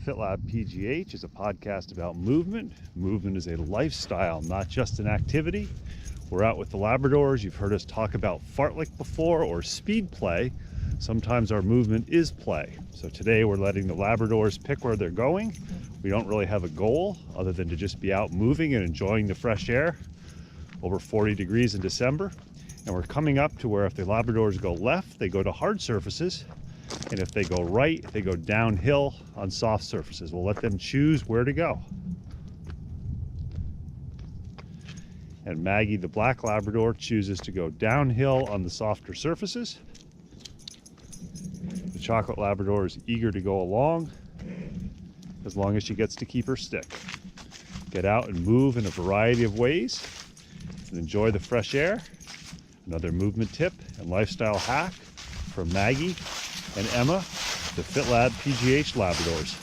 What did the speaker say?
Fit Lab PGH is a podcast about movement. Movement is a lifestyle, not just an activity. We're out with the Labradors. You've heard us talk about fartlek before, or speed play. Sometimes our movement is play. So today we're letting the Labradors pick where they're going. We don't really have a goal other than to just be out moving and enjoying the fresh air. Over 40 degrees in December. And we're coming up to where if the Labradors go left, they go to hard surfaces. And if they go right, they go downhill on soft surfaces. We'll let them choose where to go. And Maggie the Black Labrador chooses to go downhill on the softer surfaces. The chocolate Labrador is eager to go along as long as she gets to keep her stick. Get out and move in a variety of ways and enjoy the fresh air. Another movement tip and lifestyle hack from Maggie and Emma, the Fit Lab PGH Labradors.